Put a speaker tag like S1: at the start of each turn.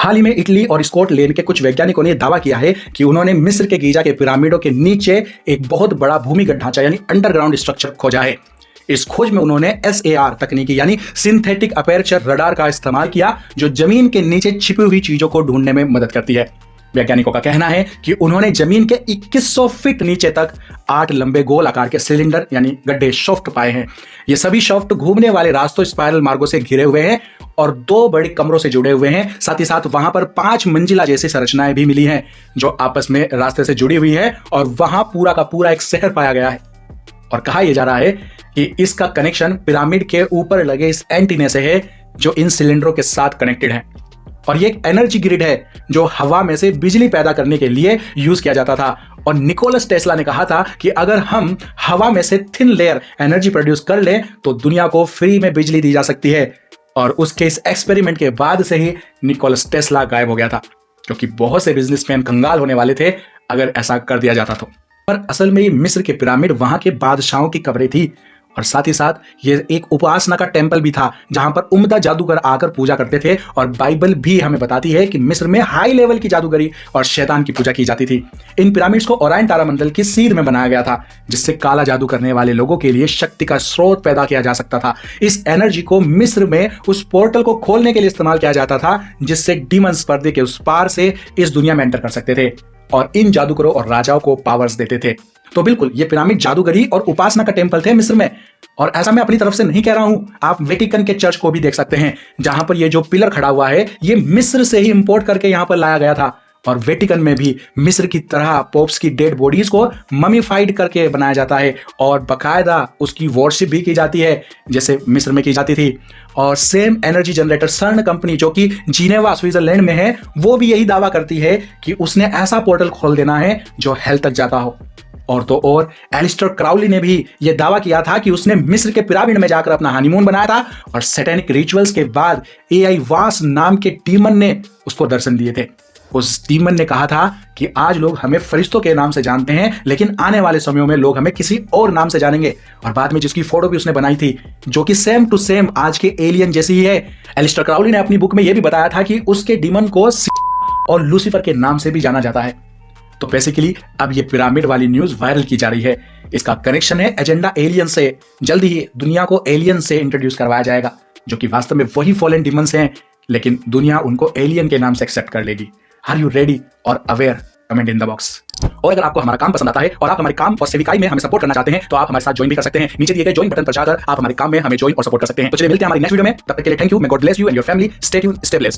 S1: हाल ही में इटली और स्कॉटलैंड के कुछ वैज्ञानिकों ने दावा किया है कि उन्होंने मिस्र के गीजा के पिरामिडों के नीचे एक बहुत बड़ा भूमिगत ढांचा यानी अंडरग्राउंड स्ट्रक्चर खोजा है। इस खोज में उन्होंने SAR तकनीकी यानी सिंथेटिक अपर्चर रडार का इस्तेमाल किया, जो जमीन के नीचे छिपी हुई चीजों को ढूंढने में मदद करती है। वैज्ञानिकों का कहना है कि उन्होंने जमीन के 2100 फीट नीचे तक 8 लंबे गोल आकार के सिलेंडर यानी गड्ढे शाफ्ट पाए हैं। ये सभी शाफ्ट घूमने वाले रास्तों स्पाइरल मार्गों से घिरे हुए हैं और 2 बड़े कमरों से जुड़े हुए हैं। साथ ही साथ वहां पर 5 मंजिला जैसी संरचनाएं भी मिली हैं जो आपस में रास्ते से जुड़ी हुई है और वहां पूरा का पूरा एक शहर पाया गया है। और कहा यह जा रहा है कि इसका कनेक्शन पिरामिड के ऊपर लगे इस एंटीने से है जो इन सिलेंडरों के साथ कनेक्टेड है। और ये एक एनर्जी ग्रिड है जो हवा में से बिजली पैदा करने के लिए यूज किया जाता था। और निकोलस टेस्ला ने कहा था कि अगर हम हवा में से थिन लेयर एनर्जी प्रोड्यूस कर लें तो दुनिया को फ्री में बिजली दी जा सकती है। और उसके इस एक्सपेरिमेंट के बाद से ही निकोलस टेस्ला गायब हो गया था, क्योंकि बहुत से बिजनेसमैन कंगाल होने वाले थे अगर ऐसा कर दिया जाता तो। पर असल में ये मिस्र के पिरामिड वहां के बादशाहों की कब्रें थी और साथ ही साथ ये एक उपासना का टेंपल भी था जहां पर उम्दा जादूगर आकर पूजा करते थे। और बाइबल भी हमें बताती है कि मिस्र में हाई लेवल की जादूगरी और शैतान की पूजा की जाती थी। इन पिरामिड्स को ओराइन तारामंडल की सीध में बनाया गया था, जिससे काला जादू करने वाले लोगों के लिए शक्ति का स्रोत पैदा किया जा सकता था। इस एनर्जी को मिस्र में उस पोर्टल को खोलने के लिए इस्तेमाल किया जाता था जिससे डीमंस पर्दे के उस पार से इस दुनिया में एंटर कर सकते थे और इन जादूगरों और राजाओं को पावर्स देते थे। तो बिल्कुल ये पिरामिड जादूगरी और उपासना का टेंपल थे मिस्र में। और ऐसा मैं अपनी तरफ से नहीं कह रहा हूं, आप वेटिकन के चर्च को भी देख सकते हैं जहां पर ये जो पिलर खड़ा हुआ है ये मिस्र से ही इंपोर्ट करके यहां पर लाया गया था। और वेटिकन में भी मिस्र की तरह पोप्स की डेड बॉडीज को ममीफाइड करके बनाया जाता है और बकायदा उसकी वर्शिप भी की जाती है जैसे मिस्र में की जाती थी। और सेम एनर्जी जनरेटर सर्न कंपनी जो कि जिनेवा स्विट्जरलैंड में है, वो भी यही दावा करती है कि उसने ऐसा पोर्टल खोल देना है जो हेल तक जाता हो। और तो और एलिस्टर क्राउली ने भी यह दावा किया था कि उसने मिस्र के पिरामिड में जाकर अपना हनीमून बनाया था और सैटेनिक रिचुअल्स के बाद AI वास नाम के डीमन ने उसको दर्शन दिए थे। उस डीमन ने कहा था कि आज लोग हमें फरिश्तों के नाम से जानते हैं, लेकिन आने वाले समयों में लोग हमें किसी और नाम से जानेंगे। और बाद में जिसकी फोटो भी उसने बनाई थी जो कि सेम टू सेम आज के एलियन जैसी ही है। एलिस्टर क्राउली ने अपनी बुक में यह भी बताया था कि उसके डीमन को और लूसीफर के नाम से भी जाना जाता है। तो बेसिकली अब ये पिरामिड वाली न्यूज वायरल की जा रही है। इसका कनेक्शन है एजेंडा एलियन से। जल्दी ही दुनिया को एलियन से इंट्रोड्यूस करवाया जाएगा जो कि वास्तव में वही फॉलन डीमंस हैं, लेकिन दुनिया उनको एलियन के नाम से एक्सेप्ट कर लेगी। आर यू रेडी और aware? Comment in the box. और अगर आपको हमारा काम पसंद आता है और आप हमारे काम और सेविकाई में हमें सपोर्ट करना चाहते हैं तो आप हमारे साथ ज्वाइन भी कर सकते हैं। नीचे दिए गए ज्वाइन बटन पर जाकर आप हमारे काम में हमें ज्वाइन और सपोर्ट कर सकते हैं। तो चलिए मिलते हैं हमारी नेक्स्ट वीडियो में। तब तक के लिए thank you. May God bless you and your family. Stay tuned, stay blessed.